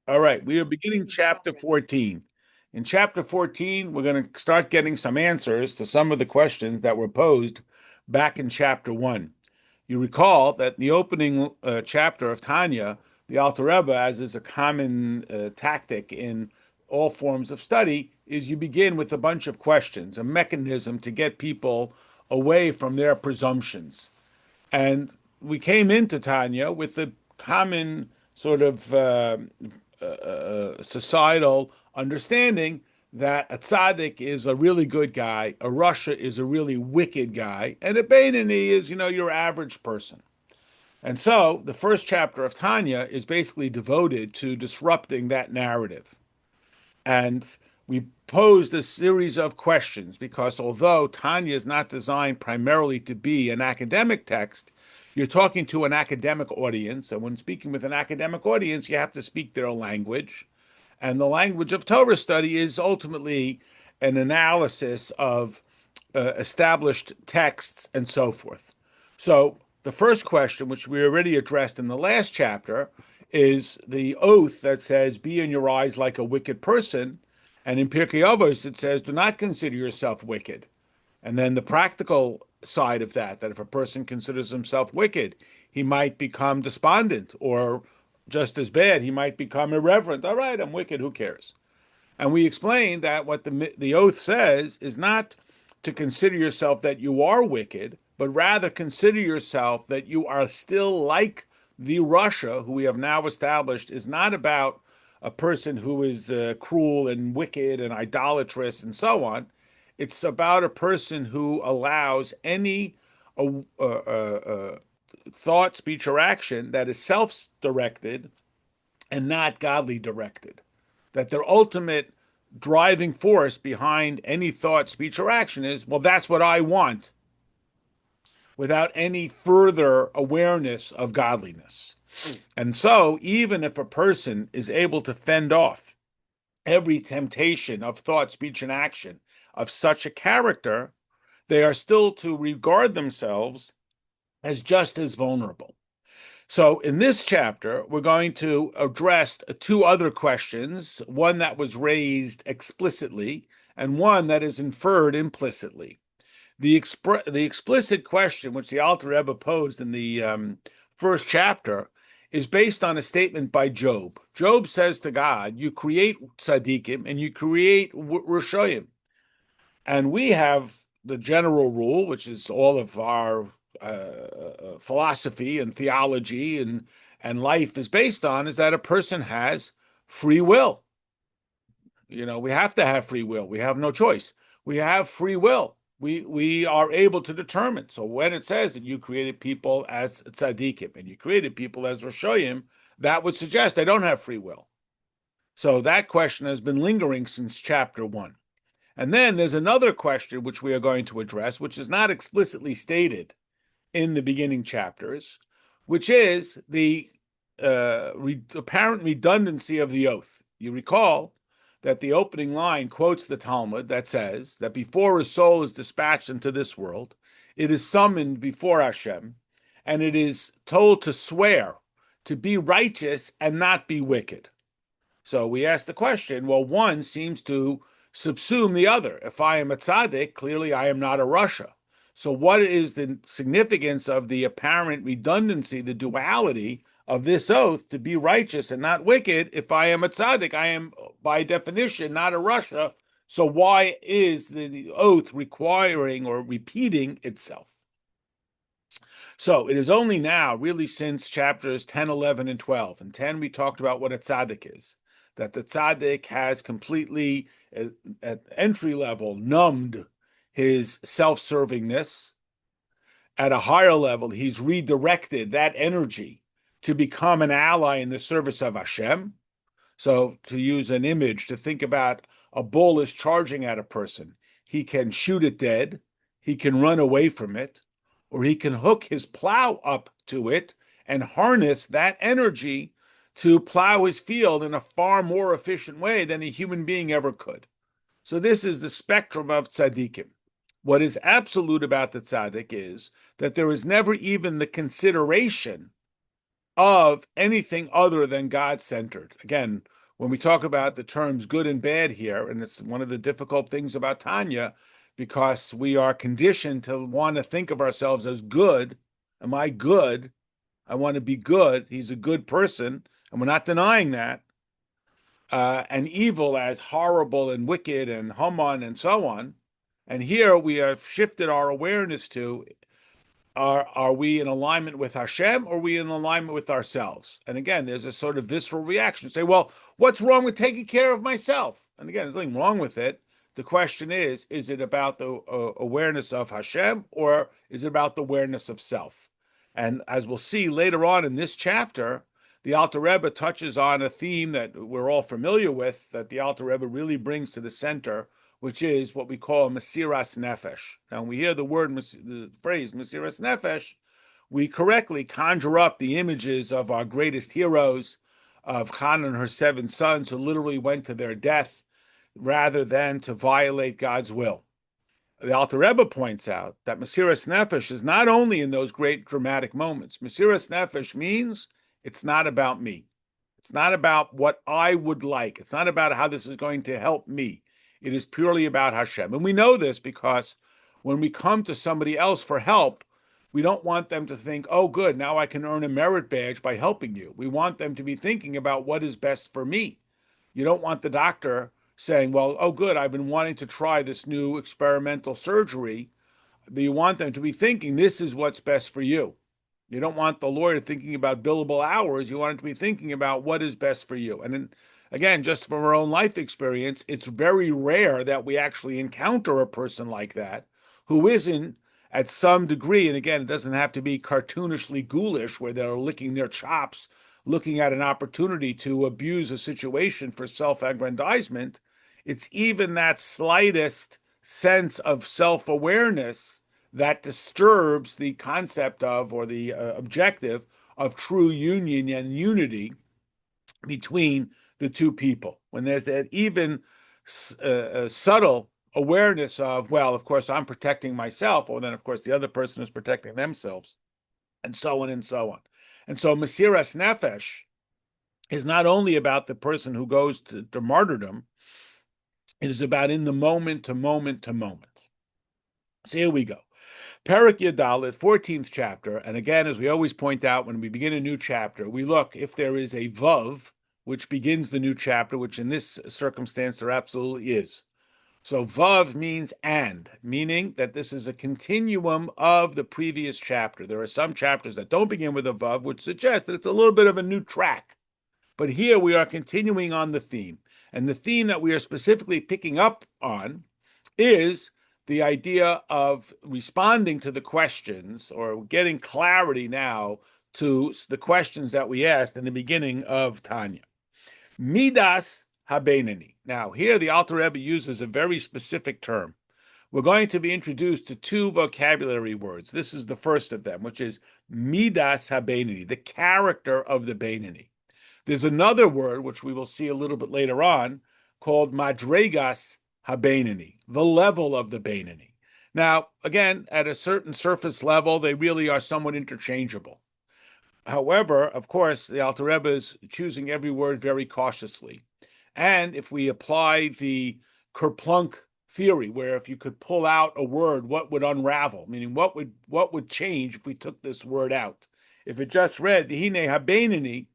All right, we are beginning chapter 14. In chapter 14, we're going to start getting some answers to some of the questions that were posed back in chapter 1. You recall that the opening chapter of Tanya, the Alter Rebbe, as is a common tactic in all forms of study, is you begin with a bunch of questions, a mechanism to get people away from their presumptions. And we came into Tanya with the common sort of societal understanding that a tzaddik is a really good guy, a Russia is a really wicked guy, and a Beinoni is, your average person. And so the first chapter of Tanya is basically devoted to disrupting that narrative. And we posed a series of questions because although Tanya is not designed primarily to be an academic text, you're talking to an academic audience. And when speaking with an academic audience, you have to speak their language. And the language of Torah study is ultimately an analysis of established texts and so forth. So the first question, which we already addressed in the last chapter, is the oath that says, "Be in your eyes like a wicked person," and in Pirkei Avos it says, "Do not consider yourself wicked." And then the practical side of that if a person considers himself wicked, he might become despondent, or just as bad, he might become irreverent. All right, I'm wicked, who cares? And we explained that what the oath says is not to consider yourself that you are wicked, but rather consider yourself that you are still like the Russia, who we have now established is not about a person who is cruel and wicked and idolatrous and so on. It's about a person who allows any thought, speech, or action that is self directed and not godly directed. That their ultimate driving force behind any thought, speech, or action is, well, that's what I want, without any further awareness of godliness. And so, even if a person is able to fend off every temptation of thought, speech, and action of such a character, they are still to regard themselves as just as vulnerable. So, in this chapter, we're going to address two other questions, one that was raised explicitly and one that is inferred implicitly. The explicit question, which the Alter Rebbe posed in the first chapter, is based on a statement by Job. Job says to God, "You create tzaddikim and you create rishoyim," and we have the general rule, which is all of our philosophy and theology and life is based on, is that a person has free will. We have to have free will. We have no choice. We have free will. We are able to determine. So when it says that you created people as tzaddikim and you created people as rishoyim, that would suggest they don't have free will. So that question has been lingering since chapter 1. And then there's another question which we are going to address, which is not explicitly stated in the beginning chapters, which is the apparent redundancy of the oath. You recall that the opening line quotes the Talmud that says that before a soul is dispatched into this world, it is summoned before Hashem, and it is told to swear to be righteous and not be wicked. So we ask the question, well, one seems to subsume the other. If I am a tzaddik, clearly I am not a Russia. So what is the significance of the apparent redundancy, the duality of this oath to be righteous and not wicked? If I am a tzaddik, I am by definition not a Russia. So why is the oath requiring or repeating itself? So it is only now, really since chapters 10, 11, and 12. In 10, we talked about what a tzaddik is, that the tzaddik has completely, at entry level, numbed his self-servingness. At a higher level, he's redirected that energy to become an ally in the service of Hashem. So to use an image, to think about a bull is charging at a person, he can shoot it dead, he can run away from it, or he can hook his plow up to it and harness that energy to plow his field in a far more efficient way than a human being ever could. So this is the spectrum of tzaddikim. What is absolute about the tzaddik is that there is never even the consideration of anything other than God-centered. Again, when we talk about the terms good and bad here, and it's one of the difficult things about Tanya, because we are conditioned to want to think of ourselves as good. Am I good? I want to be good. He's a good person, and we're not denying that. And evil as horrible and wicked and Haman and so on. And here we have shifted our awareness to are we in alignment with Hashem or are we in alignment with ourselves? And again, there's a sort of visceral reaction. Say, well, what's wrong with taking care of myself? And again, there's nothing wrong with it. The question is it about the awareness of Hashem or is it about the awareness of self? And as we'll see later on in this chapter, the Alter Rebbe touches on a theme that we're all familiar with, that the Alter Rebbe really brings to the center, which is what we call Mesiras Nefesh. Now, when we hear the phrase Mesiras Nefesh, we correctly conjure up the images of our greatest heroes, of Hannah and her 7 sons who literally went to their death rather than to violate God's will. The Alter Rebbe points out that Mesiras Nefesh is not only in those great dramatic moments. Mesiras Nefesh means it's not about me. It's not about what I would like. It's not about how this is going to help me. It is purely about Hashem. And we know this because when we come to somebody else for help, we don't want them to think, oh, good, now I can earn a merit badge by helping you. We want them to be thinking about what is best for me. You don't want the doctor saying, well, oh, good, I've been wanting to try this new experimental surgery. You want them to be thinking, this is what's best for you. You don't want the lawyer thinking about billable hours. You want him to be thinking about what is best for you. And then, again, just from our own life experience, it's very rare that we actually encounter a person like that who isn't at some degree, and again, it doesn't have to be cartoonishly ghoulish where they're licking their chops, looking at an opportunity to abuse a situation for self-aggrandizement. It's even that slightest sense of self-awareness that disturbs the concept of, or the objective of true union and unity between the two people. When there's that even subtle awareness of, well, of course, I'm protecting myself, or then, of course, the other person is protecting themselves, and so on and so on. And so Mesiras Nefesh is not only about the person who goes to martyrdom, it is about in the moment to moment to moment. So here we go. Perek Yadalit, 14th chapter, and again, as we always point out when we begin a new chapter, we look if there is a Vav, which begins the new chapter, which in this circumstance there absolutely is. So Vav means and, meaning that this is a continuum of the previous chapter. There are some chapters that don't begin with a Vav, which suggests that it's a little bit of a new track. But here we are continuing on the theme. And the theme that we are specifically picking up on is the idea of responding to the questions, or getting clarity now to the questions that we asked in the beginning of Tanya. Midas Habeinani. Now, here the Alter Rebbe uses a very specific term. We're going to be introduced to 2 vocabulary words. This is the first of them, which is Midas Habeinani, the character of the Beinani. There's another word, which we will see a little bit later on, called Madregas Habeinani, the level of the Beinani. Now, again, at a certain surface level, they really are somewhat interchangeable. However, of course, the Alter Rebbe is choosing every word very cautiously. And if we apply the Kerplunk theory, where if you could pull out a word, what would unravel? Meaning, what would change if we took this word out? If it just read Hine Habeinani,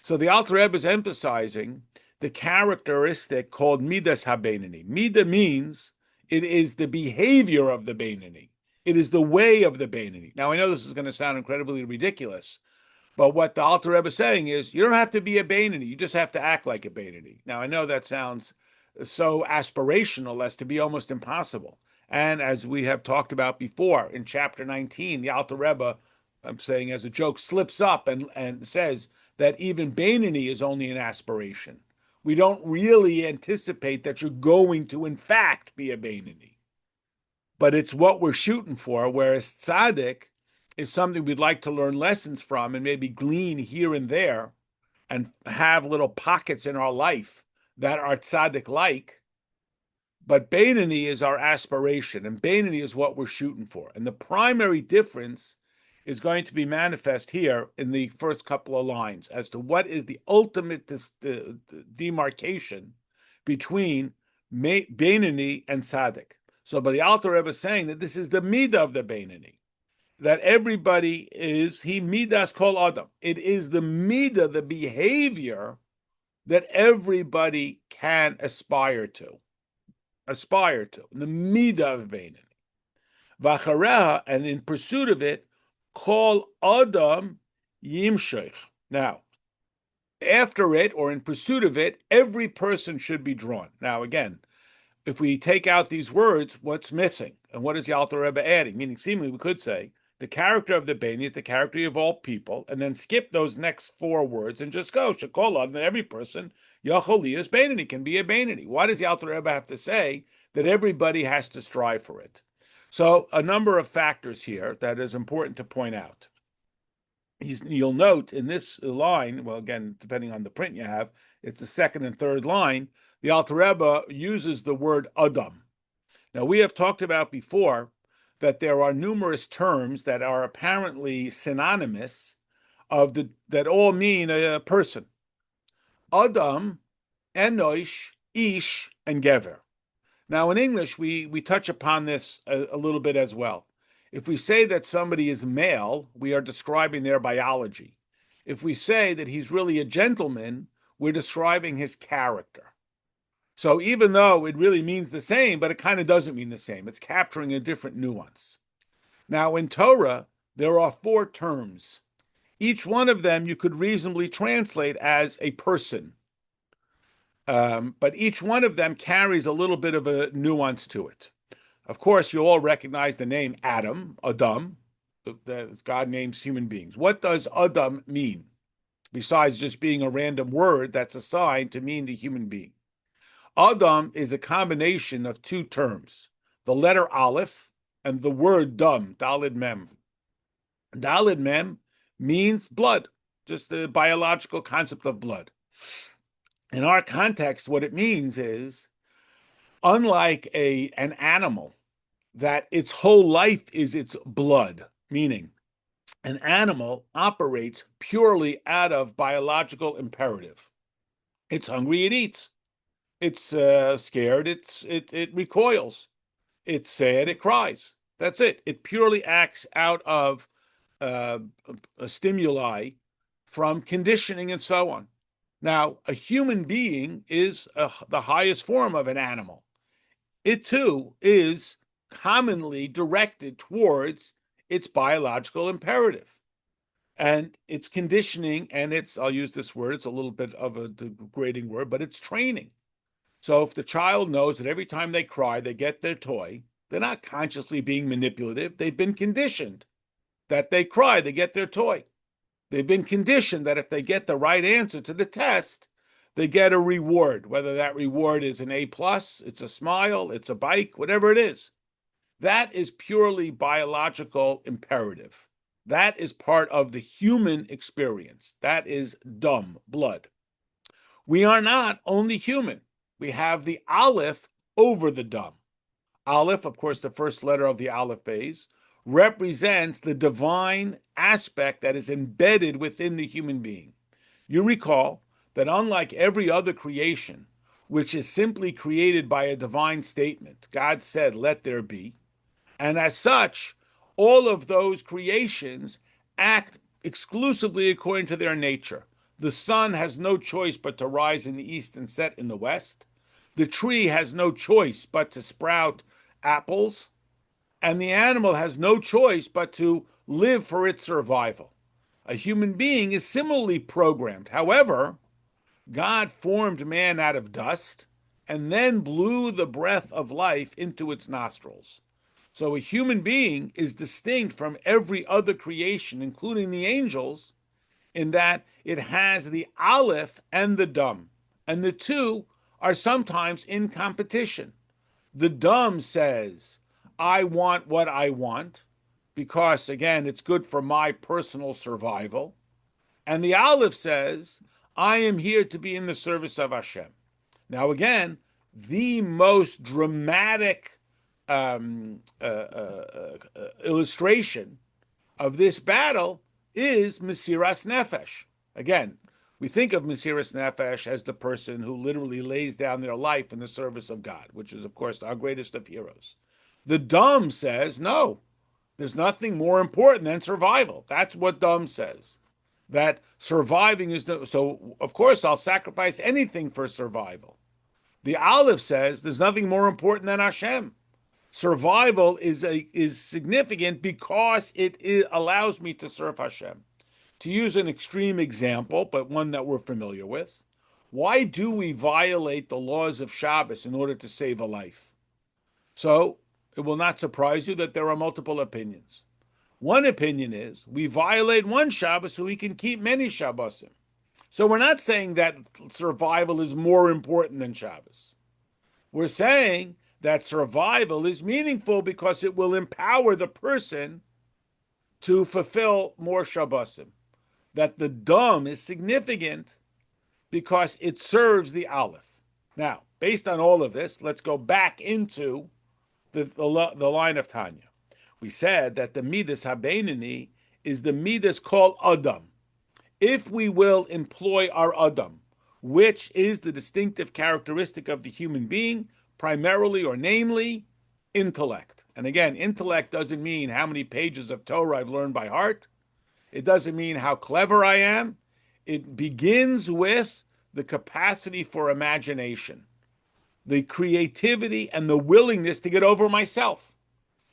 so the Alter Rebbe is emphasizing the characteristic called Midas HaBeinani. Mida means it is the behavior of the Beinani. It is the way of the Beinani. Now, I know this is going to sound incredibly ridiculous, but what the Alter Rebbe is saying is you don't have to be a Beinani. You just have to act like a Beinani. Now, I know that sounds so aspirational as to be almost impossible. And as we have talked about before, in chapter 19, the Alter Rebbe, I'm saying as a joke, slips up and says that even Beinani is only an aspiration. We don't really anticipate that you're going to, in fact, be a Beinani. But it's what we're shooting for, whereas tzaddik is something we'd like to learn lessons from and maybe glean here and there and have little pockets in our life that are tzaddik-like. But Beinani is our aspiration, and Beinani is what we're shooting for. And the primary difference is going to be manifest here in the first couple of lines as to what is the ultimate demarcation between Beinoni and Tzaddik. So, but the Alter Rebbe is saying that this is the midah of the Beinoni, that everybody is, he midas kol adam. It is the midah, the behavior that everybody can aspire to. The midah of Beinoni. Vachareha, and in pursuit of it, kol adam yimshech. Now, after it, or in pursuit of it, every person should be drawn. Now, again, if we take out these words, what's missing? And what is the Alter Rebbe adding? Meaning, seemingly, we could say, the character of the Beinoni is the character of all people, and then skip those next four words and just go, Shekol Adam, every person, Yachol Liyos Beinoni, can be a Beinoni. Why does the Alter Rebbe have to say that everybody has to strive for it? So, a number of factors here that is important to point out. You'll note in this line, well, again, depending on the print you have, it's the second and third line, the Alter Rebbe uses the word Adam. Now, we have talked about before that there are numerous terms that are apparently synonymous that all mean a person. Adam, Enosh, Ish, and Gever. Now, in English, we touch upon this a little bit as well. If we say that somebody is male, we are describing their biology. If we say that he's really a gentleman, we're describing his character. So even though it really means the same, but it kind of doesn't mean the same. It's capturing a different nuance. Now, in Torah, there are four terms. Each one of them you could reasonably translate as a person. But each one of them carries a little bit of a nuance to it. Of course, you all recognize the name Adam. God names human beings. What does Adam mean? Besides just being a random word that's assigned to mean the human being. Adam is a combination of two terms, the letter Aleph and the word Dam, Dalid Mem. Dalid Mem means blood, just the biological concept of blood. In our context, what it means is, unlike an animal, that its whole life is its blood, meaning an animal operates purely out of biological imperative. It's hungry, it eats. It's scared, it recoils. It's sad, it cries. That's it. It purely acts out of a stimuli from conditioning and so on. Now, a human being is the highest form of an animal. It too is commonly directed towards its biological imperative. And it's conditioning, and I'll use this word, it's a little bit of a degrading word, but it's training. So if the child knows that every time they cry, they get their toy, they're not consciously being manipulative. They've been conditioned that they cry, they get their toy. They've been conditioned that if they get the right answer to the test, they get a reward, whether that reward is an A+, it's a smile, it's a bike, whatever it is. That is purely biological imperative. That is part of the human experience. That is dumb, blood. We are not only human. We have the Aleph over the Dam. Aleph, of course, the first letter of the Aleph Beis, represents the divine aspect that is embedded within the human being. You recall that unlike every other creation, which is simply created by a divine statement, God said, let there be, and as such, all of those creations act exclusively according to their nature. The sun has no choice but to rise in the east and set in the west. The tree has no choice but to sprout apples, and the animal has no choice but to live for its survival. A human being is similarly programmed. However, God formed man out of dust and then blew the breath of life into its nostrils. So a human being is distinct from every other creation, including the angels, in that it has the Aleph and the Dam, and the two are sometimes in competition. The Dam says, I want what I want, because, again, it's good for my personal survival. And the Aleph says, I am here to be in the service of Hashem. Now, again, the most dramatic illustration of this battle is Mesiras Nefesh. Again, we think of Mesiras Nefesh as the person who literally lays down their life in the service of God, which is, of course, our greatest of heroes. The Dam says, no, there's nothing more important than survival. That's what Dam says. That surviving is no, so of course I'll sacrifice anything for survival. The Aleph says there's nothing more important than Hashem. Survival is significant because it allows me to serve Hashem. To use an extreme example, but one that we're familiar with, why do we violate the laws of Shabbos in order to save a life? So it will not surprise you that there are multiple opinions. One opinion is we violate one Shabbos so we can keep many Shabbosim. So we're not saying that survival is more important than Shabbos. We're saying that survival is meaningful because it will empower the person to fulfill more Shabbosim. That the Dam is significant because it serves the Aleph. Now, based on all of this, let's go back into the line of Tanya. We said that the Midas HaBeinani is the Midas called Adam. If we will employ our Adam, which is the distinctive characteristic of the human being, primarily or namely, intellect. And again, intellect doesn't mean how many pages of Torah I've learned by heart. It doesn't mean how clever I am. It begins with the capacity for imagination, the creativity and the willingness to get over myself.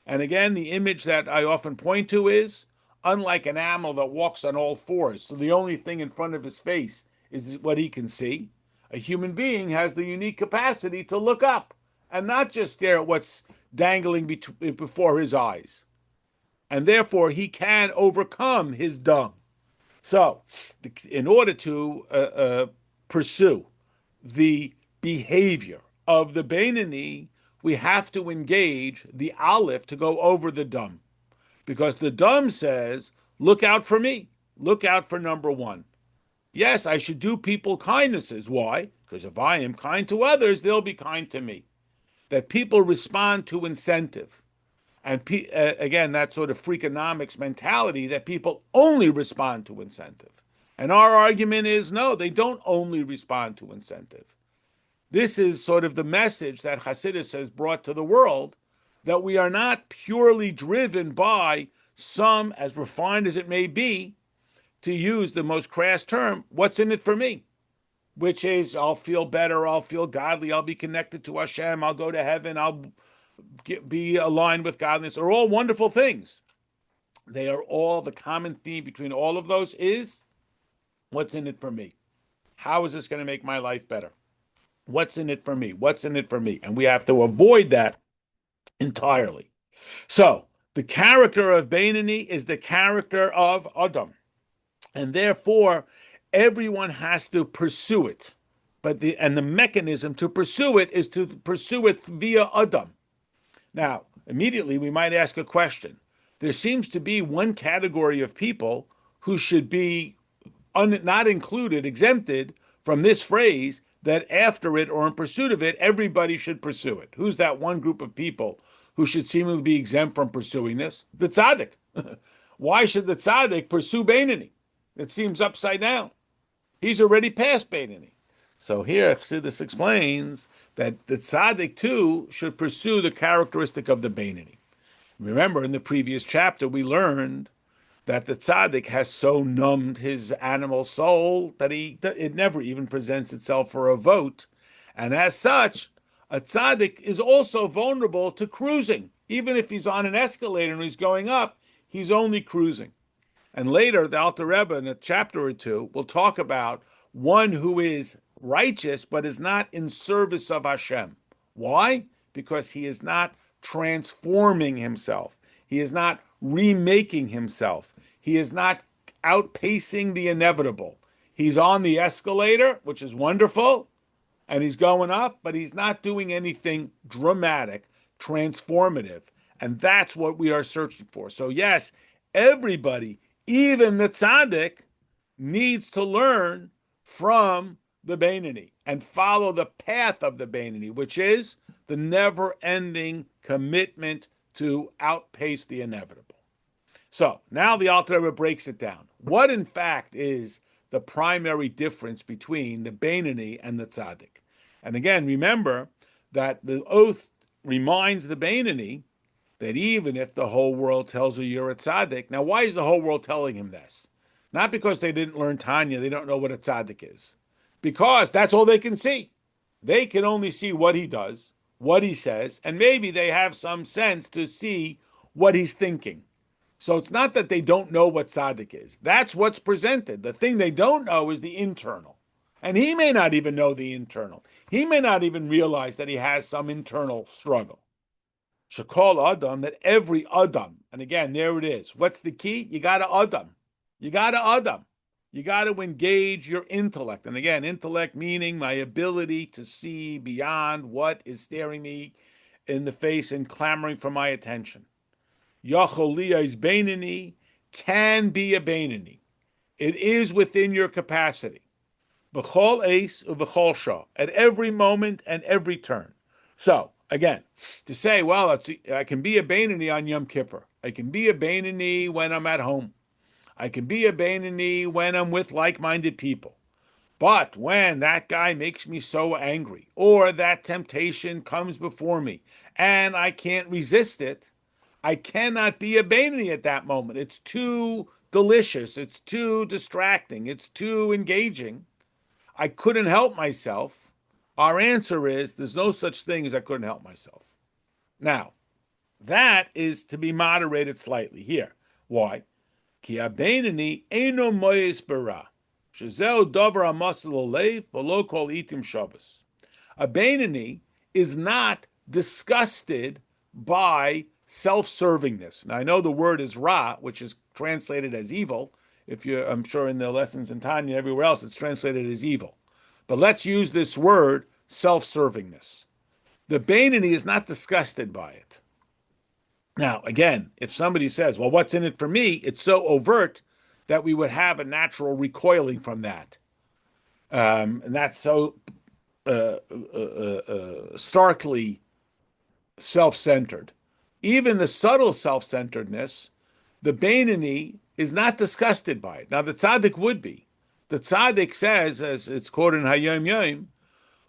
And again, the image that I often point to is, unlike an animal that walks on all fours, so the only thing in front of his face is what he can see, a human being has the unique capacity to look up and not just stare at what's dangling before his eyes. And therefore, he can overcome his Dam. So, in order to pursue the behavior of the Beinani, we have to engage the Aleph to go over the Dam. Because the Dam says, look out for me. Look out for number one. Yes, I should do people kindnesses. Why? Because if I am kind to others, they'll be kind to me. That people respond to incentive. And again, that sort of Freakonomics mentality that people only respond to incentive. And our argument is, no, they don't only respond to incentive. This is sort of the message that Hasidus has brought to the world, that we are not purely driven by some, as refined as it may be, to use the most crass term, what's in it for me? Which is, I'll feel better, I'll feel godly, I'll be connected to Hashem, I'll go to heaven, I'll be aligned with godliness, are all wonderful things. They are all, the common theme between all of those is, what's in it for me? How is this going to make my life better? What's in it for me? What's in it for me? And we have to avoid that entirely. So, the character of Beinani is the character of Adam. And therefore, everyone has to pursue it. But the mechanism to pursue it is to pursue it via Adam. Now, immediately we might ask a question. There seems to be one category of people who should be not included, exempted from this phrase, that after it or in pursuit of it, everybody should pursue it. Who's that one group of people who should seemingly be exempt from pursuing this? The tzaddik. Why should the tzaddik pursue Beinani? It seems upside down. He's already past Beinani. So here Chassidus explains that the tzaddik too should pursue the characteristic of the Beinani. Remember, in the previous chapter, we learned that the tzaddik has so numbed his animal soul that it never even presents itself for a vote. And as such, a tzaddik is also vulnerable to cruising. Even if he's on an escalator and he's going up, he's only cruising. And later, the Alter Rebbe, in a chapter or two, will talk about one who is righteous but is not in service of Hashem. Why? Because he is not transforming himself. He is not remaking himself. He is not outpacing the inevitable. He's on the escalator, which is wonderful, and he's going up, but he's not doing anything dramatic, transformative. And that's what we are searching for. So yes, everybody, even the tzaddik, needs to learn from the Beinani and follow the path of the Beinani, which is the never-ending commitment to outpace the inevitable. So now the Alter Rebbe breaks it down. What in fact is the primary difference between the Beinoni and the Tzaddik? And again, remember that the oath reminds the Beinoni that even if the whole world tells you you're a tzaddik, now why is the whole world telling him this? Not because they didn't learn Tanya, they don't know what a tzaddik is. Because that's all they can see. They can only see what he does, what he says, and maybe they have some sense to see what he's thinking. So it's not that they don't know what tzaddik is. That's what's presented. The thing they don't know is the internal. And he may not even know the internal. He may not even realize that he has some internal struggle. Shekol Adam, that every Adam, and again, there it is. What's the key? You got to Adam. You got to Adam. You got to engage your intellect. And again, intellect meaning my ability to see beyond what is staring me in the face and clamoring for my attention. Yacholiyah is Beinoni, can be a Beinoni. It is within your capacity. B'chol eis u'b'chol shah, at every moment and every turn. So, again, to say, well, I can be a Beinoni on Yom Kippur. I can be a Beinoni when I'm at home. I can be a Beinoni when I'm with like-minded people. But when that guy makes me so angry, or that temptation comes before me, and I can't resist it, I cannot be a Beinoni at that moment. It's too delicious. It's too distracting. It's too engaging. I couldn't help myself. Our answer is there's no such thing as I couldn't help myself. Now, that is to be moderated slightly here. Why? Ki ha-Beinoni eino moyes bara, shezeu dover hamasel alev v'lo kol itim Shabbos. A Beinoni is not disgusted by self-servingness. Now, I know the word is ra, which is translated as evil. I'm sure in the lessons in Tanya, everywhere else, it's translated as evil. But let's use this word, self-servingness. The Beinoni is not disgusted by it. Now, again, if somebody says, well, what's in it for me? It's so overt that we would have a natural recoiling from that. And that's so starkly self-centered. Even the subtle self-centeredness, the Beinoni is not disgusted by it. Now, the tzaddik would be. The tzaddik says, as it's quoted in Hayom Yom,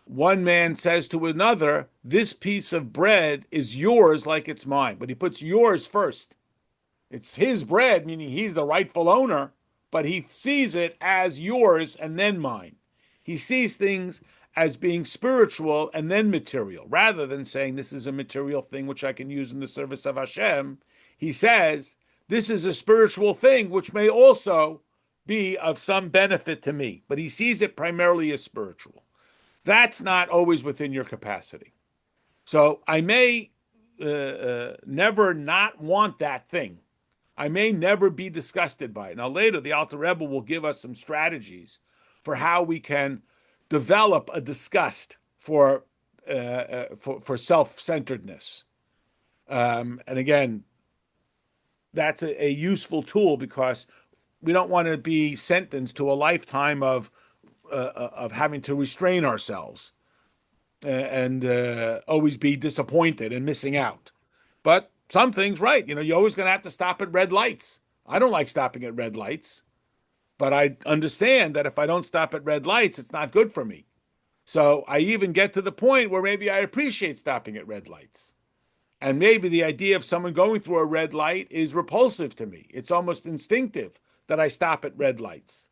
one man says to another, this piece of bread is yours like it's mine. But he puts yours first. It's his bread, meaning he's the rightful owner, but he sees it as yours and then mine. He sees things as being spiritual and then material, rather than saying this is a material thing which I can use in the service of Hashem. He says, this is a spiritual thing which may also be of some benefit to me, but he sees it primarily as spiritual. That's not always within your capacity. So I may never not want that thing. I may never be disgusted by it. Now later, the Alter Rebbe will give us some strategies for how we can develop a disgust for self-centeredness. And again, that's a useful tool because we don't want to be sentenced to a lifetime of having to restrain ourselves and always be disappointed and missing out. But some things, right? You're always going to have to stop at red lights. I don't like stopping at red lights, but I understand that if I don't stop at red lights, it's not good for me. So I even get to the point where maybe I appreciate stopping at red lights. And maybe the idea of someone going through a red light is repulsive to me. It's almost instinctive that I stop at red lights.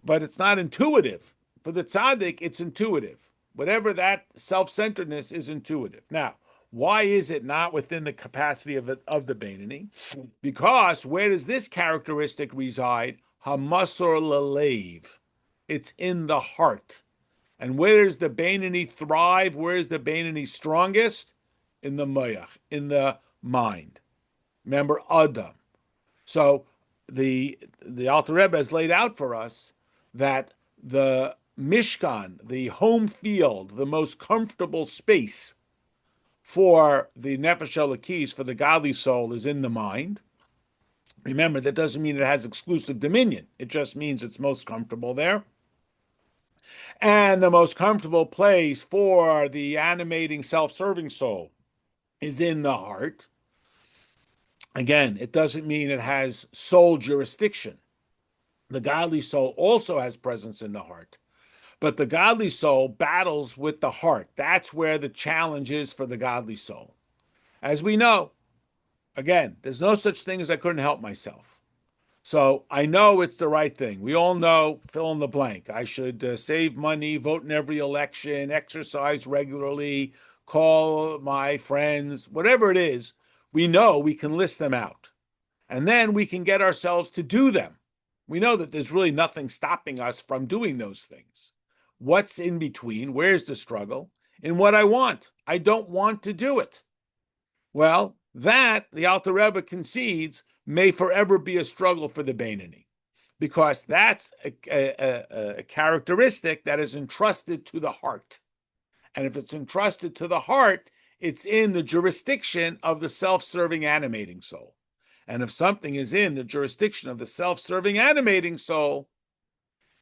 But it's not intuitive. For the tzaddik, it's intuitive. Whatever that self-centeredness is intuitive. Now, why is it not within the capacity of the Beinoni? Because where does this characteristic reside? Hamasor lalev. It's in the heart. And where does the Beinoni thrive? Where is the Beinoni strongest? In the moyach, in the mind. Remember, Adam. So the Alter Rebbe has laid out for us that the Mishkan, the home field, the most comfortable space for the Nefesh Elokis, for the godly soul, is in the mind. Remember, that doesn't mean it has exclusive dominion. It just means it's most comfortable there. And the most comfortable place for the animating, self-serving soul is in the heart. Again, it doesn't mean it has sole jurisdiction. The godly soul also has presence in the heart. But the godly soul battles with the heart. That's where the challenge is for the godly soul. As we know, again, there's no such thing as I couldn't help myself. So I know it's the right thing. We all know, fill in the blank. I should save money, vote in every election, exercise regularly, call my friends, whatever it is. We know we can list them out. And then we can get ourselves to do them. We know that there's really nothing stopping us from doing those things. What's in between? Where's the struggle? In what I want. I don't want to do it. Well, that, the Alter Rebbe concedes, may forever be a struggle for the Beinoni, because that's a characteristic that is entrusted to the heart. And if it's entrusted to the heart, it's in the jurisdiction of the self-serving animating soul. And if something is in the jurisdiction of the self-serving animating soul,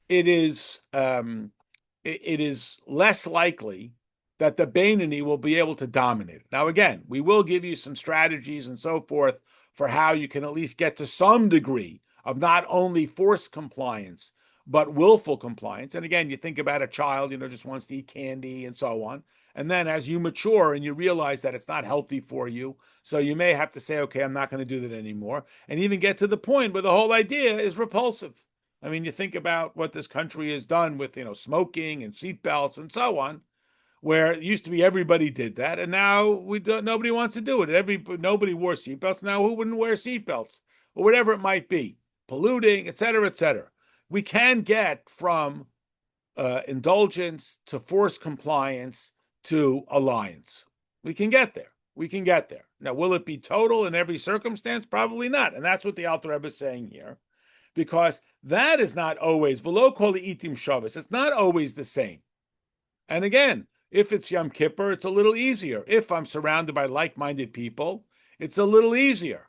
it is less likely that the Beinoni will be able to dominate it. Now, again, we will give you some strategies and so forth for how you can at least get to some degree of not only forced compliance, but willful compliance. And again, you think about a child, just wants to eat candy and so on. And then as you mature and you realize that it's not healthy for you, so you may have to say, okay, I'm not going to do that anymore. And even get to the point where the whole idea is repulsive. I mean, you think about what this country has done with, smoking and seatbelts and so on, where it used to be everybody did that, and now nobody wants to do it. Nobody wore seatbelts. Now who wouldn't wear seatbelts? Or whatever it might be, polluting, et cetera, et cetera. We can get from indulgence to forced compliance to alliance. We can get there. We can get there. Now, will it be total in every circumstance? Probably not. And that's what the Alter Rebbe is saying here, because that is not always, v'lo kol itim shavis, it's not always the same. And again, if it's Yom Kippur, it's a little easier. If I'm surrounded by like-minded people, it's a little easier.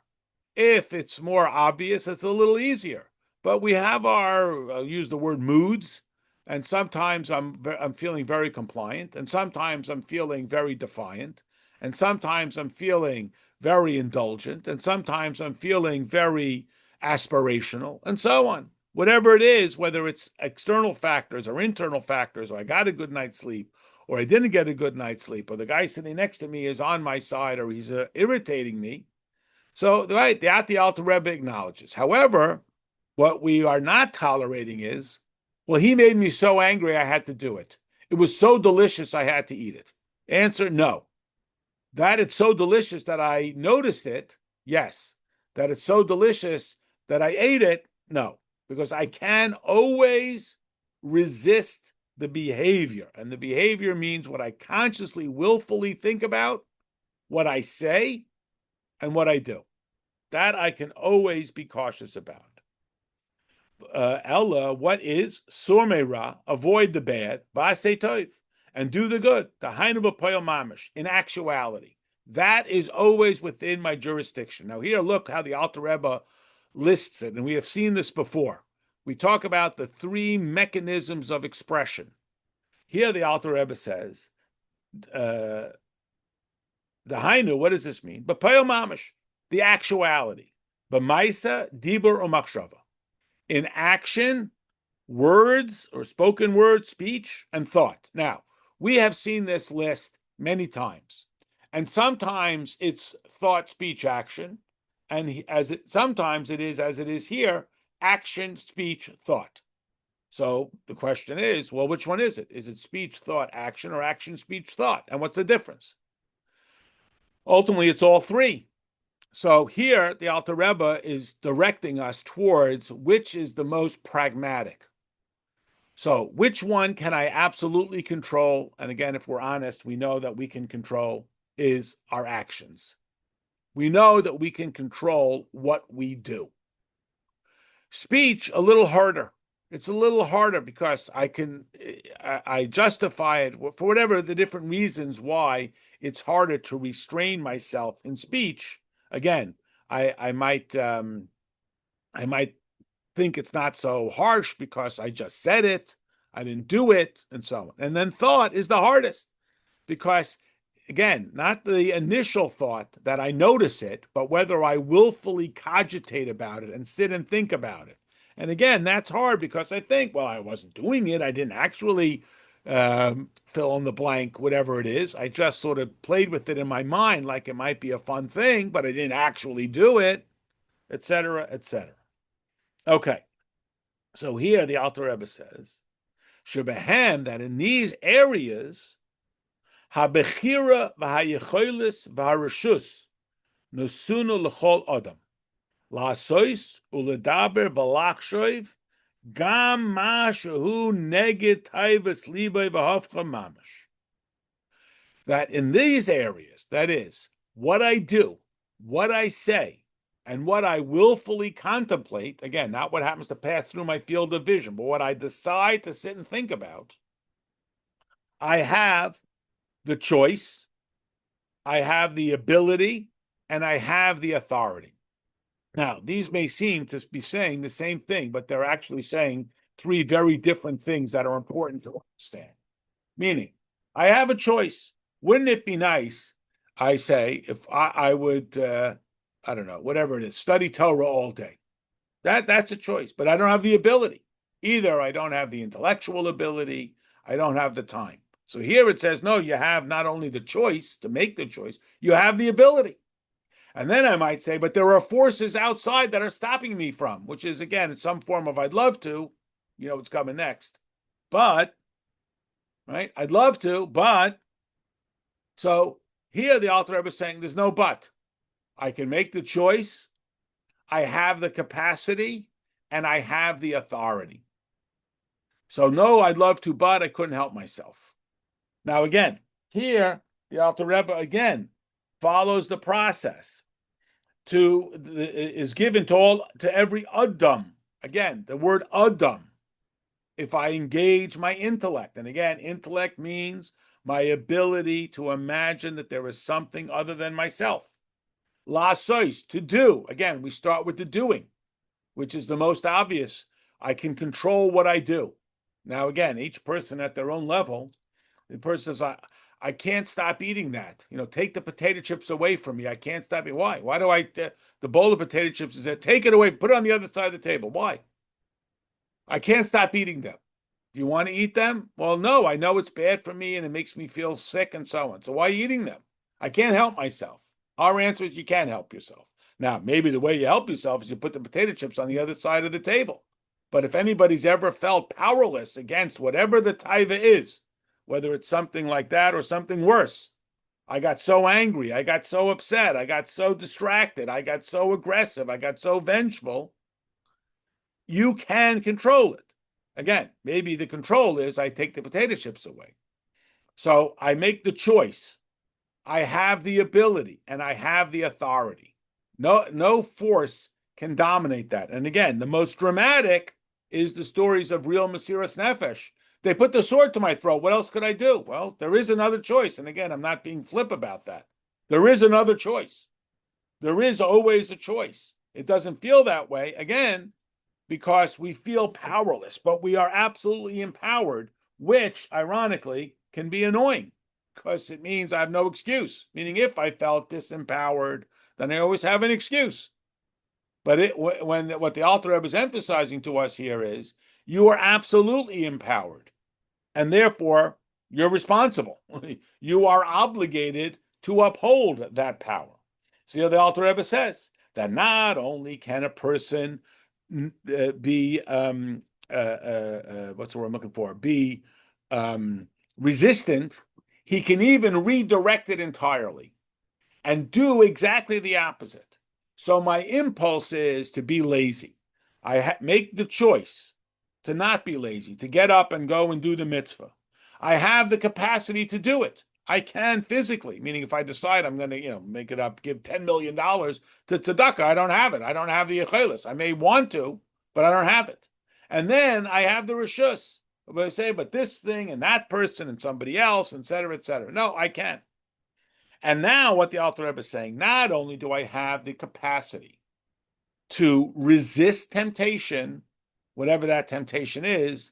If it's more obvious, it's a little easier. But we have our, I'll use the word moods, and sometimes I'm feeling very compliant, and sometimes I'm feeling very defiant, and sometimes I'm feeling very indulgent, and sometimes I'm feeling very aspirational, and so on. Whatever it is, whether it's external factors or internal factors, or I got a good night's sleep, or I didn't get a good night's sleep, or the guy sitting next to me is on my side, or he's irritating me. So, right, the Alter Rebbe acknowledges. However, what we are not tolerating is, well, he made me so angry I had to do it. It was so delicious I had to eat it. Answer, no. That it's so delicious that I noticed it, yes. That it's so delicious that I ate it, no. Because I can always resist the behavior. And the behavior means what I consciously, willfully think about, what I say, and what I do. That I can always be cautious about. Ella, what is surmeira? Avoid the bad, ba'asei tov, and do the good. Dahainu b'poel mamish. In actuality, that is always within my jurisdiction. Now, here, look how the Alter Rebbe lists it, and we have seen this before. We talk about the three mechanisms of expression. Here, the Alter Rebbe says, Dahainu, what does this mean? B'poel mamish, the actuality. B'maisa, dibur, or machshava. In action, words or spoken word, speech, and thought. Now, we have seen this list many times, and sometimes it's thought, speech, action, and sometimes it is, as it is here, action, speech, thought. So the question is, well, which one is it? Is it speech, thought, action, or action, speech, thought? And what's the difference? Ultimately, it's all three. So here, the Alter Rebbe is directing us towards which is the most pragmatic. So which one can I absolutely control? And again, if we're honest, we know that we can control is our actions. We know that we can control what we do. Speech, a little harder. It's a little harder because I justify it for whatever the different reasons why it's harder to restrain myself in speech. Again, I might think it's not so harsh because I just said it, I didn't do it, and so on. And then thought is the hardest because again, not the initial thought that I notice it, but whether I willfully cogitate about it and sit and think about it. And again, that's hard because I think, well, I wasn't doing it. I didn't actually fill in the blank, whatever it is. I just sort of played with it in my mind like it might be a fun thing, but I didn't actually do it, etc., etc. Okay. So here the Alter Rebbe says, Shebehem, that in these areas, habechira v'hayecholis v'harashus nusunu l'chol adam la'asois uledaber v'lachshoiv gam ma shehu neged taivas libay v'hafcha mamash. That in these areas, that is, what I do, what I say, and what I willfully contemplate, again, not what happens to pass through my field of vision, but what I decide to sit and think about, I have the choice, I have the ability, and I have the authority. Now, these may seem to be saying the same thing, but they're actually saying three very different things that are important to understand. Meaning, I have a choice. Wouldn't it be nice, I say, if I would, I don't know, whatever it is, study Torah all day? That's a choice, but I don't have the ability. Either I don't have the intellectual ability, I don't have the time. So here it says, no, you have not only the choice to make the choice, you have the ability. And then I might say, but there are forces outside that are stopping me from, which is, again, some form of I'd love to, you know what's coming next. But, right, I'd love to, but, so here the Alter Rebbe is saying there's no but. I can make the choice, I have the capacity, and I have the authority. So no, I'd love to, but I couldn't help myself. Now again, here the Alter Rebbe again follows the process is given to every Adam. Again, the word Adam. If I engage my intellect, and again, intellect means my ability to imagine that there is something other than myself. Lasois, to do. Again, we start with the doing, which is the most obvious. I can control what I do. Now, again, each person at their own level, the person says, I can't stop eating that. You know, take the potato chips away from me. I can't stop it. Why? Why do the bowl of potato chips is there? Take it away, put it on the other side of the table. Why? I can't stop eating them. Do you want to eat them? Well, no, I know it's bad for me and it makes me feel sick and so on. So why are you eating them? I can't help myself. Our answer is you can't help yourself. Now, maybe the way you help yourself is you put the potato chips on the other side of the table. But if anybody's ever felt powerless against whatever the taiva is, whether it's something like that or something worse, I got so angry, I got so upset, I got so distracted, I got so aggressive, I got so vengeful, you can control it. Again, maybe the control is I take the potato chips away. So I make the choice. I have the ability and I have the authority. No force can dominate that. And again, the most dramatic is the stories of real Mesiras Nefesh. They put the sword to my throat. What else could I do? Well, there is another choice. And again, I'm not being flip about that. There is another choice. There is always a choice. It doesn't feel that way, again, because we feel powerless, but we are absolutely empowered, which, ironically, can be annoying because it means I have no excuse. Meaning if I felt disempowered, then I always have an excuse. But what the Alter Rebbe is emphasizing to us here is you are absolutely empowered, and therefore you're responsible. You are obligated to uphold that power. See how the Alter Rebbe says that not only can a person be what's the word I'm looking for? Be resistant. He can even redirect it entirely and do exactly the opposite. So my impulse is to be lazy. I make the choice to not be lazy, to get up and go and do the mitzvah. I have the capacity to do it. I can physically, meaning if I decide I'm going to, make it up, give $10 million to tzedakah, I don't have it. I don't have the yechelis. I may want to, but I don't have it. And then I have the reshus. But I say, but this thing and that person and somebody else, et cetera, et cetera. No, I can't. And now what the Alter Rebbe is saying, not only do I have the capacity to resist temptation, whatever that temptation is,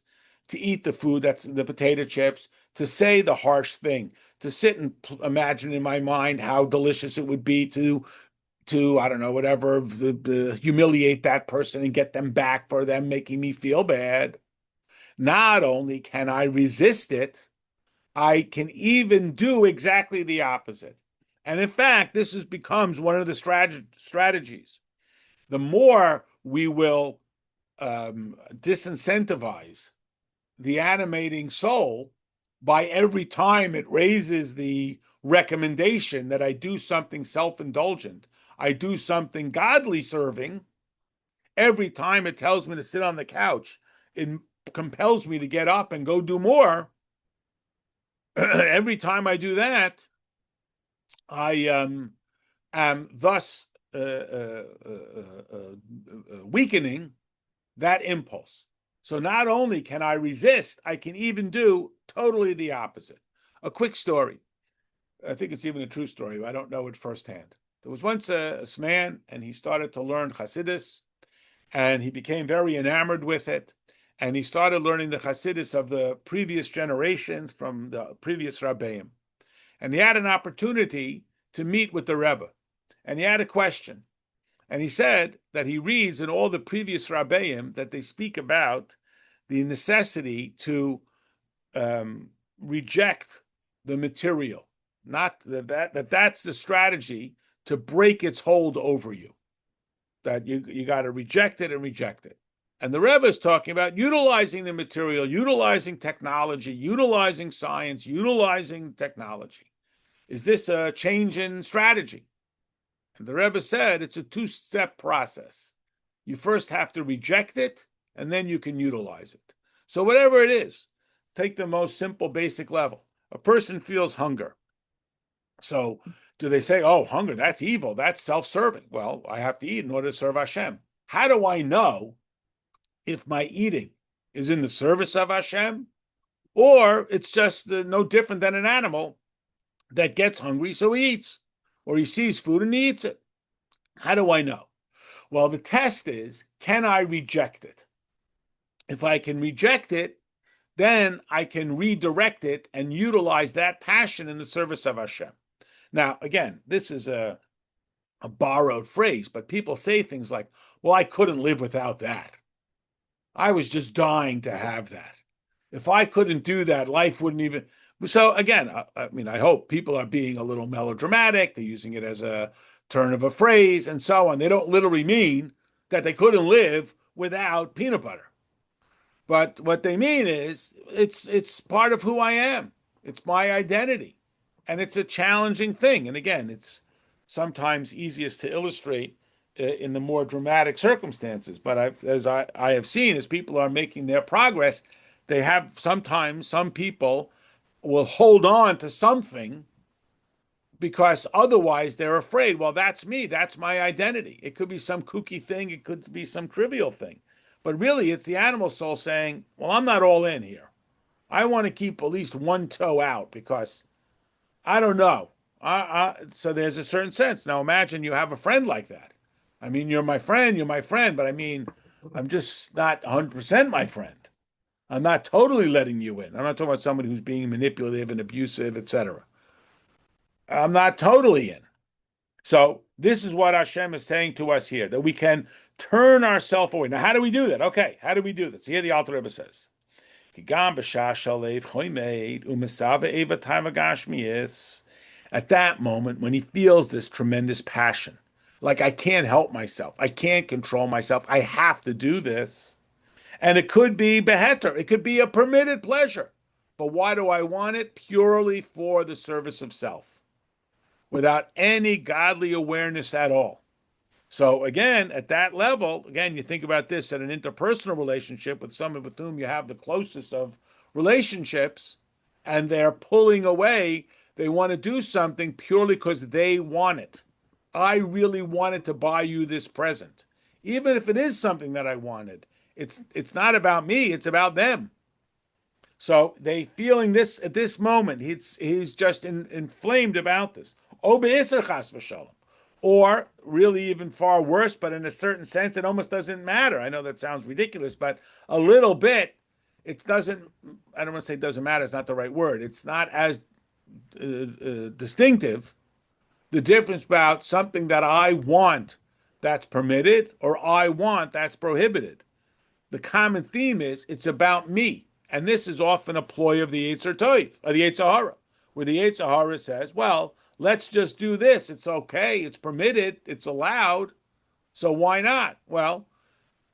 to eat the food, that's the potato chips, to say the harsh thing, to sit and imagine in my mind how delicious it would be to I don't know, whatever, humiliate that person and get them back for them making me feel bad. Not only can I resist it, I can even do exactly the opposite. And in fact, becomes one of the strategies. The more we will disincentivize the animating soul by every time it raises the recommendation that I do something self-indulgent, I do something godly serving, every time it tells me to sit on the couch, it compels me to get up and go do more. Every time I do that, I am thus weakening that impulse. So not only can I resist, I can even do totally the opposite. A quick story. I think it's even a true story, but I don't know it firsthand. There was once a man, and he started to learn Hasidus, and he became very enamored with it. And he started learning the Hasidus of the previous generations from the previous Rabbeim. And he had an opportunity to meet with the Rebbe. And he had a question. And he said that he reads in all the previous Rabbeim that they speak about the necessity to reject the material, not that's the strategy to break its hold over you. That you got to reject it and reject it. And the Rebbe is talking about utilizing the material, utilizing technology, utilizing science, utilizing technology. Is this a change in strategy? And the Rebbe said it's a two-step process. You first have to reject it, and then you can utilize it. So whatever it is, take the most simple, basic level. A person feels hunger. So do they say, oh, hunger, that's evil, that's self-serving? Well, I have to eat in order to serve Hashem. How do I know if my eating is in the service of Hashem, or it's just no different than an animal that gets hungry, so he eats, or he sees food and he eats it? How do I know? Well, the test is, can I reject it? If I can reject it, then I can redirect it and utilize that passion in the service of Hashem. Now, again, this is a borrowed phrase, but people say things like, well, I couldn't live without that. I was just dying to have that. If I couldn't do that, life wouldn't even. So again, I mean, I hope people are being a little melodramatic. They're using it as a turn of a phrase and so on. They don't literally mean that they couldn't live without peanut butter. But what they mean is it's part of who I am. It's my identity. And it's a challenging thing. And again, it's sometimes easiest to illustrate in the more dramatic circumstances. But as I have seen, as people are making their progress, they have sometimes some people will hold on to something because otherwise they're afraid. Well, that's me. That's my identity. It could be some kooky thing. It could be some trivial thing. But really, it's the animal soul saying, well, I'm not all in here. I want to keep at least one toe out because I don't know. So there's a certain sense. Now imagine you have a friend like that. I mean, you're my friend, but I mean, I'm just not 100% my friend. I'm not totally letting you in. I'm not talking about somebody who's being manipulative and abusive, etc. I'm not totally in. So this is what Hashem is saying to us here, that we can turn ourselves away. Now, how do we do that? Okay, how do we do this? Here the Alter Rebbe says, at that moment, when he feels this tremendous passion, like I can't help myself, I can't control myself, I have to do this. And it could be beheter, it could be a permitted pleasure. But why do I want it? Purely for the service of self, without any godly awareness at all. So again, at that level, again, you think about this at an interpersonal relationship with someone with whom you have the closest of relationships, and they're pulling away. They want to do something purely because they want it. I really wanted to buy you this present. Even if it is something that I wanted, it's not about me, it's about them. So they feeling this at this moment, he's just inflamed about this. Or really even far worse, but in a certain sense, it almost doesn't matter. I know that sounds ridiculous, but a little bit, it doesn't, I don't want to say it doesn't matter, it's not the right word. It's not as distinctive, the difference about something that I want that's permitted or I want that's prohibited. The common theme is it's about me. And this is often a ploy of the Yetzer Tov, or the Yetzer Hara, where the Yetzer Hara says, well, let's just do this. It's okay. It's permitted. It's allowed. So why not? Well,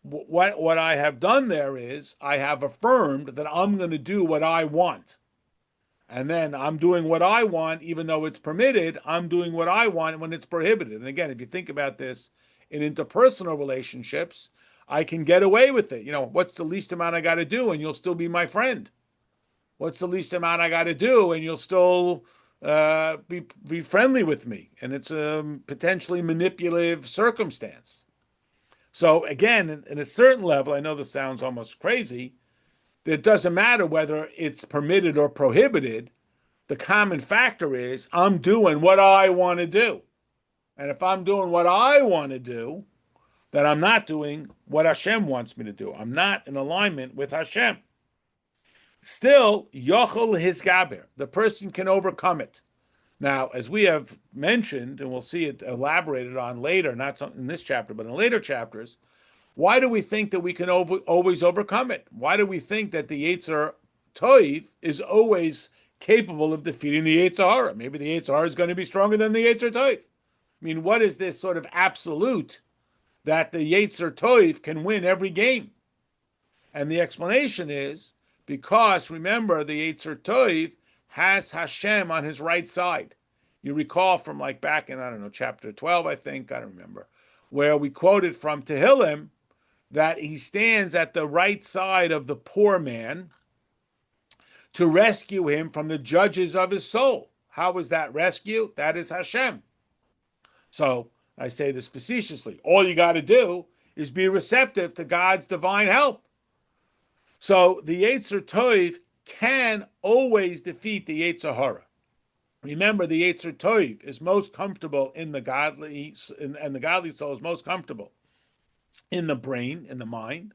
what I have done there is I have affirmed that I'm going to do what I want. And then I'm doing what I want, even though it's permitted. I'm doing what I want when it's prohibited. And again, if you think about this in interpersonal relationships, I can get away with it. What's the least amount I got to do and you'll still be my friend? What's the least amount I got to do and you'll still be friendly with me? And it's a potentially manipulative circumstance. So again, in a certain level, I know this sounds almost crazy, that it doesn't matter whether it's permitted or prohibited. The common factor is I'm doing what I want to do. And if I'm doing what I want to do, then I'm not doing what Hashem wants me to do. I'm not in alignment with Hashem. Still, Yochel Hisgaber, the person can overcome it. Now, as we have mentioned, and we'll see it elaborated on later, not in this chapter, but in later chapters, why do we think that we can always overcome it? Why do we think that the Yetzer Tov is always capable of defeating the Yetzer Hara? Maybe the Yetzer Hara is going to be stronger than the Yetzer Tov. I mean, what is this sort of absolute that the Yetzer Tov can win every game? And the explanation is because, remember, the Yetzer Tov has Hashem on his right side. You recall from like back in, I don't know, chapter 12, I think, I don't remember, where we quoted from Tehillim that he stands at the right side of the poor man to rescue him from the judges of his soul. How is that rescue? That is Hashem. So I say this facetiously. All you got to do is be receptive to God's divine help. So the Yetzer Tov can always defeat the Yetzer Hara. Remember, the Yetzer Tov is most comfortable in the godly, and the godly soul is most comfortable in the brain, in the mind,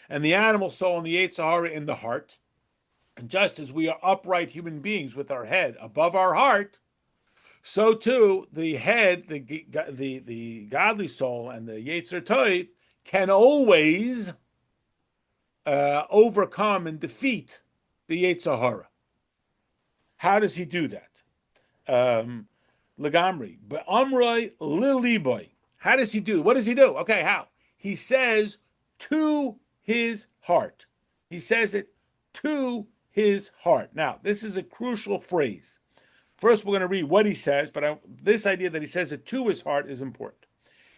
and the animal soul and the Yetzer Hara in the heart. And just as we are upright human beings with our head above our heart, so too the head, the godly soul, and the Yetzer Tov can always overcome and defeat the Yetzer Hara. How does he do that? Legamri, but Amroi Liliboy. How does he do? What does he do? Okay, how? He says to his heart. He says it to his heart. Now, this is a crucial phrase. First, we're going to read what he says, but this idea that he says it to his heart is important.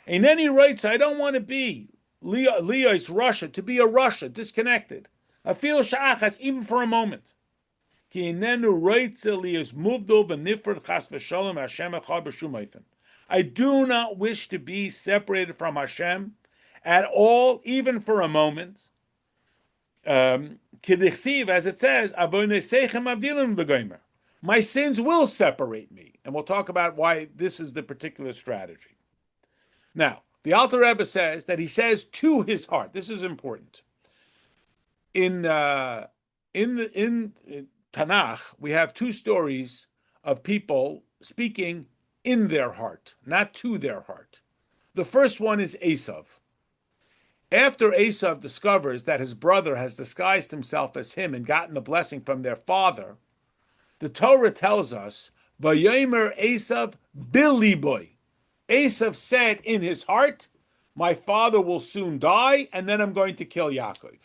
And then he writes, I don't want to be Leo's Russia, to be a Russia, disconnected. I feel sha'achas, even for a moment. I do not wish to be separated from Hashem at all, even for a moment. As it says, my sins will separate me. And we'll talk about why this is the particular strategy. Now, the Alter Rebbe says that he says to his heart. This is important. In Tanakh, we have two stories of people speaking in their heart, not to their heart. The first one is Esav. After Esav discovers that his brother has disguised himself as him and gotten the blessing from their father, the Torah tells us, Vayomer Esav biliboy. Esav said in his heart, my father will soon die, and then I'm going to kill Yaakov.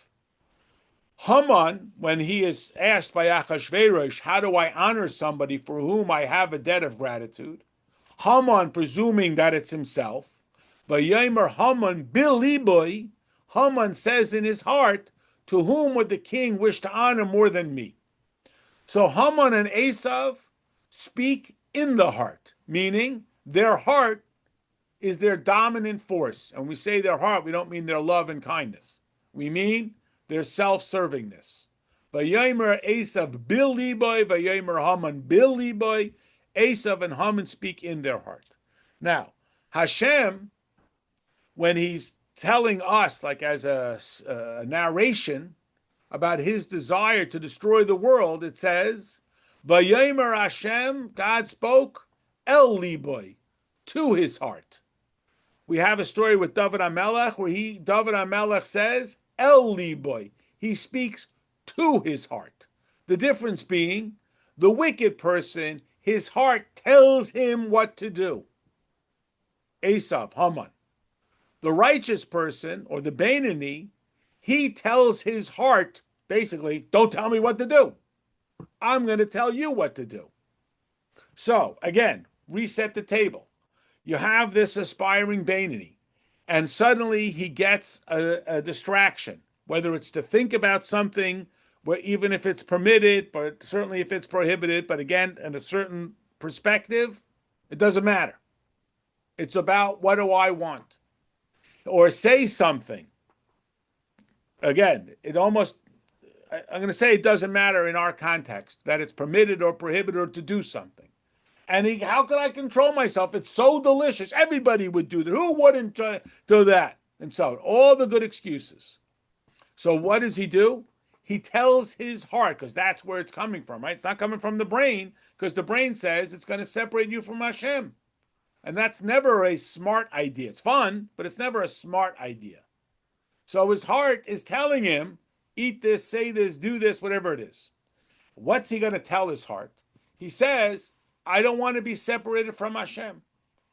Haman, when he is asked by Achashverosh, how do I honor somebody for whom I have a debt of gratitude? Haman, presuming that it's himself, Vayomer Haman biliboy, Haman says in his heart, to whom would the king wish to honor more than me? So Haman and Esav speak in the heart, meaning their heart is their dominant force. And when we say their heart, we don't mean their love and kindness. We mean their self-servingness. Vayomer Esav biliboy, Vayomer Haman biliboy. Esav and Haman speak in their heart. Now, Hashem, when he's telling us, like as a narration, about his desire to destroy the world, it says, Vayomer Hashem, God spoke, El Liboy, to his heart. We have a story with David HaMelech where David HaMelech says, El Liboy, he speaks to his heart. The difference being, the wicked person, his heart tells him what to do. Esav, Haman. The righteous person, or the Beinoni, he tells his heart, basically, don't tell me what to do. I'm going to tell you what to do. So, again, reset the table. You have this aspiring Beinoni, and suddenly he gets a distraction, whether it's to think about something, even if it's permitted, but certainly if it's prohibited, but again, in a certain perspective, it doesn't matter. It's about what do I want? Or say something. Again, I'm going to say it doesn't matter in our context, that it's permitted or prohibited or to do something. And how can I control myself? It's so delicious. Everybody would do that. Who wouldn't do that? And so all the good excuses. So what does he do? He tells his heart, because that's where it's coming from, right? It's not coming from the brain, because the brain says it's going to separate you from Hashem. And that's never a smart idea. It's fun, but it's never a smart idea. So his heart is telling him, eat this, say this, do this, whatever it is. What's he going to tell his heart? He says, I don't want to be separated from Hashem.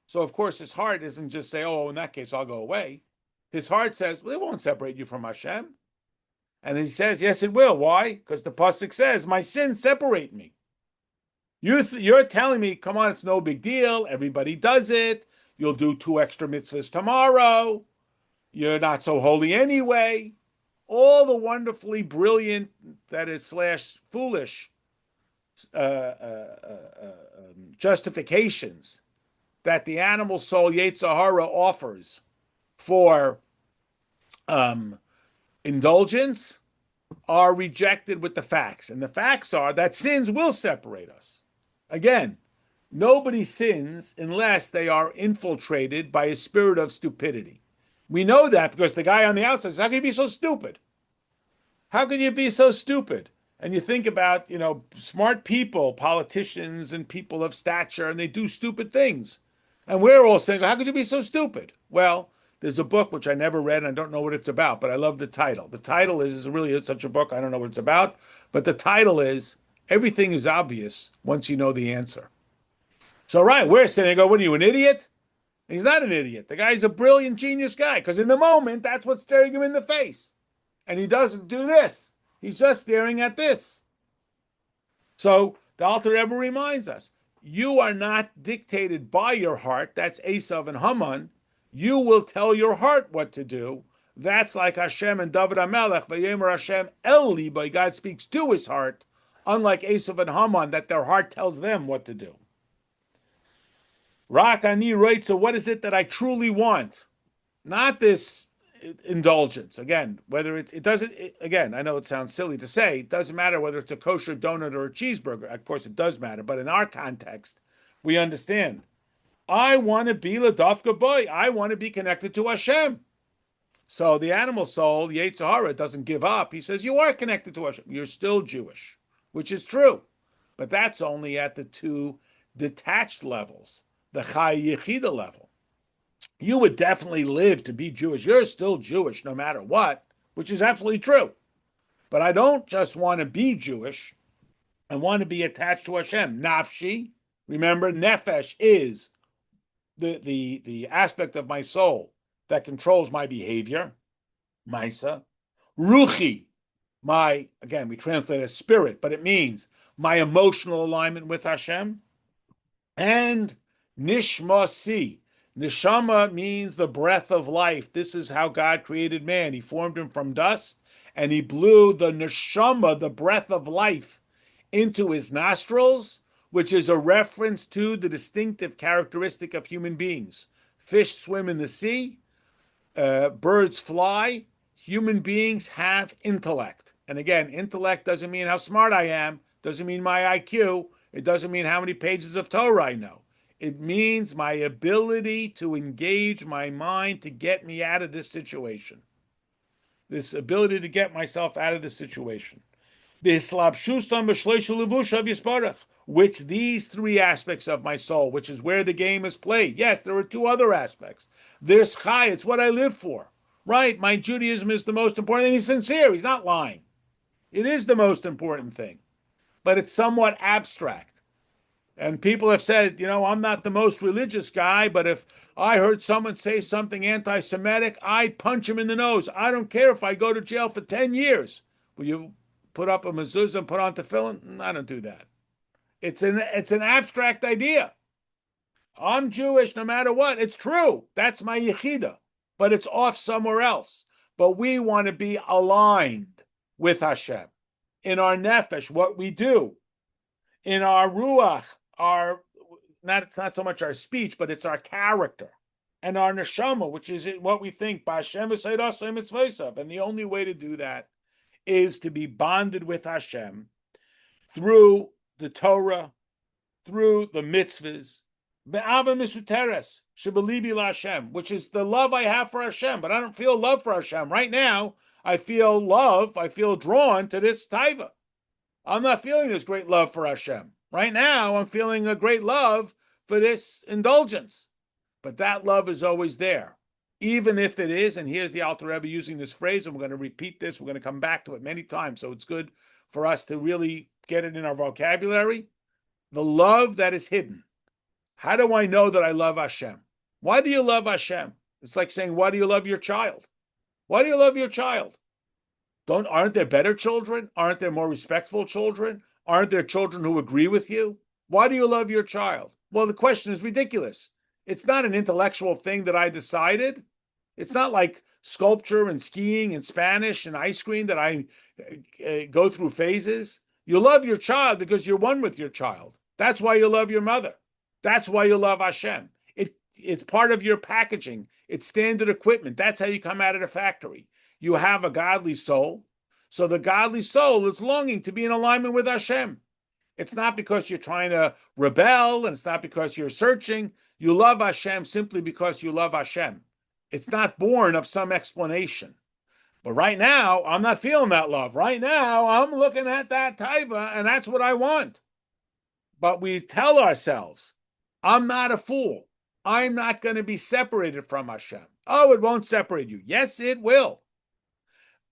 So, of course, his heart doesn't just say, oh, in that case, I'll go away. His heart says, well, it won't separate you from Hashem. And he says, yes, it will. Why? Because the pasuk says, my sins separate me. You're telling me, come on, it's no big deal. Everybody does it. You'll do 2 extra mitzvahs tomorrow. You're not so holy anyway. All the wonderfully brilliant, that is / foolish justifications that the animal soul Yetzer Hara offers for indulgence are rejected with the facts. And the facts are that sins will separate us. Again, nobody sins unless they are infiltrated by a spirit of stupidity. We know that because the guy on the outside says, how can you be so stupid? How can you be so stupid? And you think about, smart people, politicians and people of stature, and they do stupid things. And we're all saying, how could you be so stupid? Well, there's a book which I never read, and I don't know what it's about, but I love the title. The title is really such a book, I don't know what it's about, but the title is, Everything is Obvious Once You Know the Answer. So, right, we're sitting and go, what are you, an idiot? He's not an idiot. The guy's a brilliant, genius guy, because in the moment, that's what's staring him in the face. And he doesn't do this. He's just staring at this. So the Alter Rebbe reminds us, you are not dictated by your heart. That's Esav and Haman. You will tell your heart what to do. That's like Hashem and David HaMelech. Vayomer Hashem El Liboy. God speaks to his heart, unlike Esav and Haman, that their heart tells them what to do. Rak ani roitza, so what is it that I truly want? Not this indulgence. Again, whether again, I know it sounds silly to say, it doesn't matter whether it's a kosher donut or a cheeseburger. Of course, it does matter. But in our context, we understand. I want to be Ladafka boy. I want to be connected to Hashem. So the animal soul, the Yetzer Hara, doesn't give up. He says, you are connected to Hashem. You're still Jewish, which is true. But that's only at the 2 detached levels, the Chai Yechida level. You would definitely live to be Jewish. You're still Jewish no matter what, which is absolutely true. But I don't just want to be Jewish. I want to be attached to Hashem. Nafshi, remember, nefesh is the aspect of my soul that controls my behavior. Maisa. Ruchi, again, we translate as spirit, but it means my emotional alignment with Hashem. And nishmasi. Neshama means the breath of life. This is how God created man. He formed him from dust, and he blew the neshama, the breath of life, into his nostrils, which is a reference to the distinctive characteristic of human beings. Fish swim in the sea, birds fly, human beings have intellect. And again, intellect doesn't mean how smart I am, doesn't mean my IQ, it doesn't mean how many pages of Torah I know. It means my ability to engage my mind to get me out of this situation. this ability to get myself out of the situation. Which these three aspects of my soul, which is where the game is played. Yes, there are two other aspects. There's chai, it's what I live for. Right, my Judaism is the most important, and he's sincere, he's not lying. It is the most important thing, but it's somewhat abstract. And people have said, I'm not the most religious guy, but if I heard someone say something anti-Semitic, I'd punch him in the nose. I don't care if I go to jail for 10 years. Will you put up a mezuzah and put on tefillin? I don't do that. It's an abstract idea. I'm Jewish no matter what. It's true. That's my yechida, but it's off somewhere else. But we want to be aligned with Hashem in our nefesh, what we do, in our ruach, it's not so much our speech, but it's our character, and our neshama, which is what we think. And the only way to do that is to be bonded with Hashem through the Torah, through the mitzvahs, which is the love I have for Hashem. But I don't feel love for Hashem right now. I feel drawn to this taiva. I'm not feeling this great love for Hashem. Right now, I'm feeling a great love for this indulgence. But that love is always there. Even if it is, and here's the Alter Rebbe using this phrase, and we're going to repeat this, we're going to come back to it many times, so it's good for us to really get it in our vocabulary. The love that is hidden. How do I know that I love Hashem? Why do you love Hashem? It's like saying, why do you love your child? Why do you love your child? Aren't there better children? Aren't there more respectful children? Aren't there children who agree with you? Why do you love your child? Well, the question is ridiculous. It's not an intellectual thing that I decided. It's not like sculpture and skiing and Spanish and ice cream that I go through phases. You love your child because you're one with your child. That's why you love your mother. That's why you love Hashem. It's part of your packaging. It's standard equipment. That's how you come out of the factory. You have a godly soul. So the godly soul is longing to be in alignment with Hashem. It's not because you're trying to rebel, and it's not because you're searching. You love Hashem simply because you love Hashem. It's not born of some explanation. But right now, I'm not feeling that love. Right now, I'm looking at that taiva, and that's what I want. But we tell ourselves, I'm not a fool. I'm not going to be separated from Hashem. Oh, it won't separate you. Yes, it will.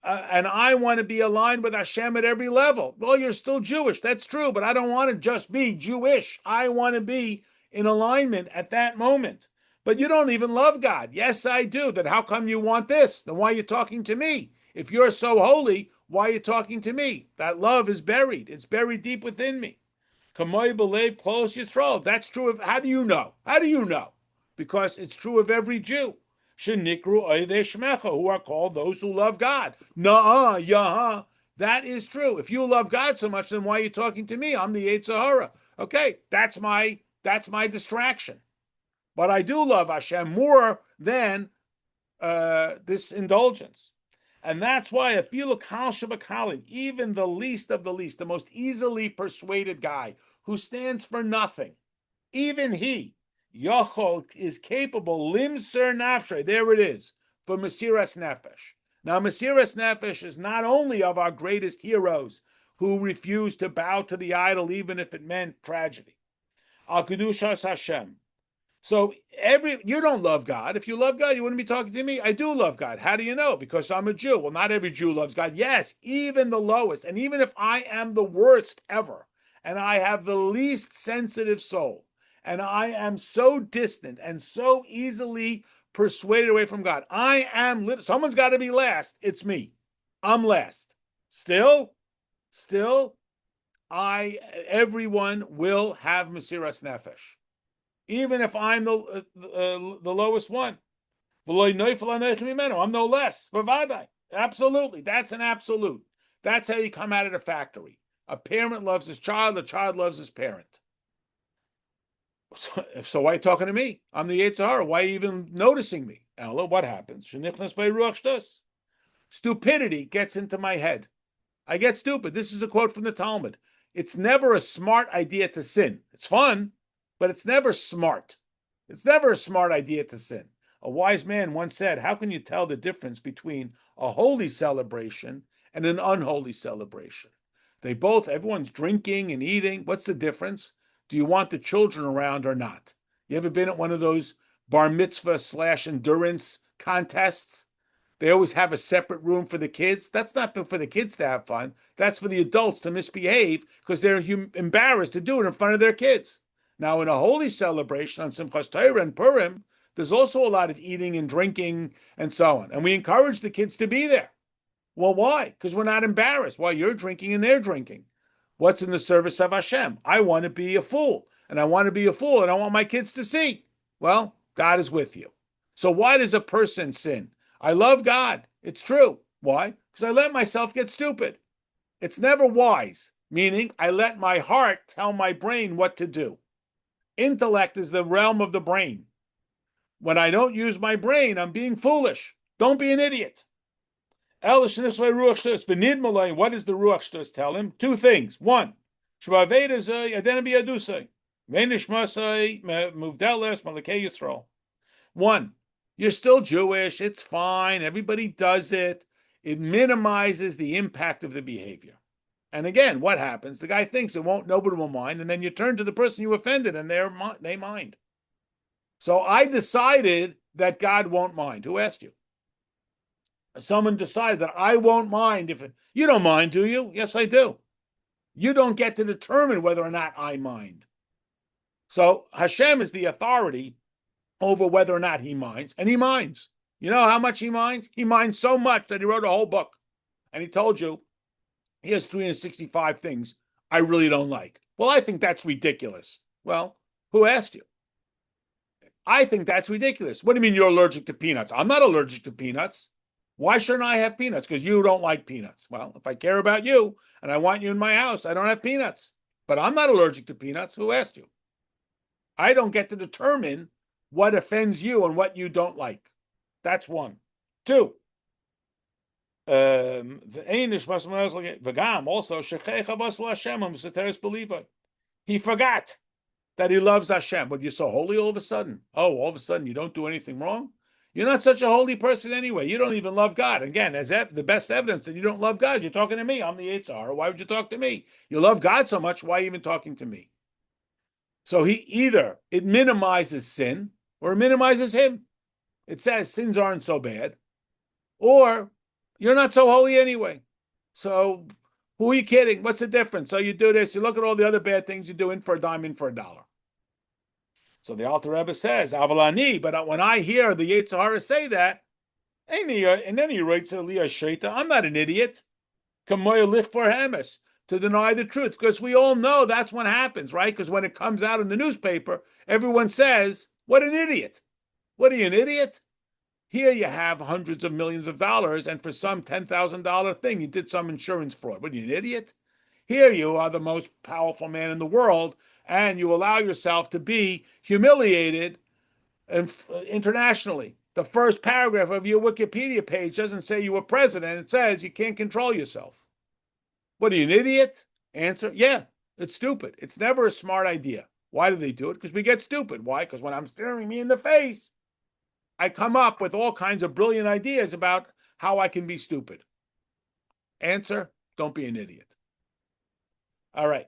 And I want to be aligned with Hashem at every level. Well, you're still Jewish. That's true. But I don't want to just be Jewish. I want to be in alignment at that moment. But you don't even love God. Yes, I do. Then how come you want this? Then why are you talking to me? If you're so holy, why are you talking to me? That love is buried. It's buried deep within me. Kamoy believe close Yisrael. That's true of, how do you know? How do you know? Because it's true of every Jew. Shenikru oidei shmecha, who are called those who love God. Nuh-uh, yah. That is true. If you love God so much, then why are you talking to me? I'm the Yetzer Hara. Okay, that's my distraction. But I do love Hashem more than this indulgence. And that's why afilu kal shebakalim, even the least of the least, the most easily persuaded guy who stands for nothing, even he, Yochol, is capable, limser nafshay, there it is, for Mesiras Nefesh. Now, Mesiras Nefesh is not only of our greatest heroes who refused to bow to the idol, even if it meant tragedy. Al Kedushas Hashem. So you don't love God. If you love God, you wouldn't be talking to me. I do love God. How do you know? Because I'm a Jew. Well, not every Jew loves God. Yes, even the lowest. And even if I am the worst ever, and I have the least sensitive soul, and I am so distant and so easily persuaded away from God, someone's got to be last. It's me. I'm last. Still, everyone will have Mesiras Nefesh. Even if I'm the lowest one. I'm no less. Absolutely. That's an absolute. That's how you come out of the factory. A parent loves his child, a child loves his parent. So why are you talking to me? I'm the Yetzer Hara. Why are you even noticing me? Ella, what happens? Stupidity gets into my head. I get stupid. This is a quote from the Talmud. It's never a smart idea to sin. It's fun, but it's never smart. It's never a smart idea to sin. A wise man once said, how can you tell the difference between a holy celebration and an unholy celebration? Everyone's drinking and eating. What's the difference? Do you want the children around or not? You ever been at one of those bar mitzvah / endurance contests? They always have a separate room for the kids. That's not for the kids to have fun. That's for the adults to misbehave because they're embarrassed to do it in front of their kids. Now, in a holy celebration on Simchas Torah and Purim, there's also a lot of eating and drinking and so on. And we encourage the kids to be there. Well, why? Because we're not embarrassed while you're drinking and they're drinking. What's in the service of Hashem? I want to be a fool, and I want to be a fool, and I want my kids to see. Well, God is with you. So why does a person sin? I love God. It's true. Why? Because I let myself get stupid. It's never wise, meaning I let my heart tell my brain what to do. Intellect is the realm of the brain. When I don't use my brain, I'm being foolish. Don't be an idiot. What does the Ruach Shtus tell him? Two things. One, one, you're still Jewish. It's fine. Everybody does it. It minimizes the impact of the behavior. And again, what happens? The guy thinks nobody will mind, and then you turn to the person you offended, and they mind. So I decided that God won't mind. Who asked you? Someone decided that I won't mind you don't mind, do you? Yes, I do. You don't get to determine whether or not I mind. So Hashem is the authority over whether or not he minds, and he minds. You know how much he minds? He minds so much that he wrote a whole book. And he told you, he has 365 things I really don't like. Well, I think that's ridiculous. Well, who asked you? I think that's ridiculous. What do you mean you're allergic to peanuts? I'm not allergic to peanuts. Why shouldn't I have peanuts? Because you don't like peanuts. Well, if I care about you and I want you in my house, I don't have peanuts. But I'm not allergic to peanuts. Who asked you? I don't get to determine what offends you and what you don't like. That's one. Two. Also, he forgot that he loves Hashem. But you're so holy all of a sudden. Oh, all of a sudden you don't do anything wrong? You're not such a holy person anyway. You don't even love God. Again, as the best evidence that you don't love God, you're talking to me. I'm the Yetzer Hara. Why would you talk to me? You love God so much. Why are you even talking to me? So it minimizes sin or it minimizes him. It says sins aren't so bad. Or you're not so holy anyway. So who are you kidding? What's the difference? So you do this. You look at all the other bad things you do, in for a dime, in for a dollar. So the Alter Rebbe says, Avalani, but when I hear the Yetzer Hara say that, and then he writes, I'm not an idiot. To deny the truth, because we all know that's what happens, right? Because when it comes out in the newspaper, everyone says, what an idiot. What are you, an idiot? Here you have hundreds of millions of dollars, and for some $10,000 thing, you did some insurance fraud. What are you, an idiot? Here you are the most powerful man in the world, and you allow yourself to be humiliated internationally. The first paragraph of your Wikipedia page doesn't say you were president. It says you can't control yourself. What are you, an idiot? Answer, yeah, it's stupid. It's never a smart idea. Why do they do it? Because we get stupid. Why? Because when I'm staring me in the face, I come up with all kinds of brilliant ideas about how I can be stupid. Answer, don't be an idiot. All right.